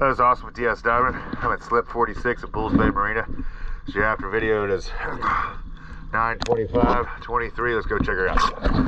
That was awesome with DS Diamond. I'm at slip 46 at Bulls Bay Marina. So your after video is 9:25:23. Let's go check her out.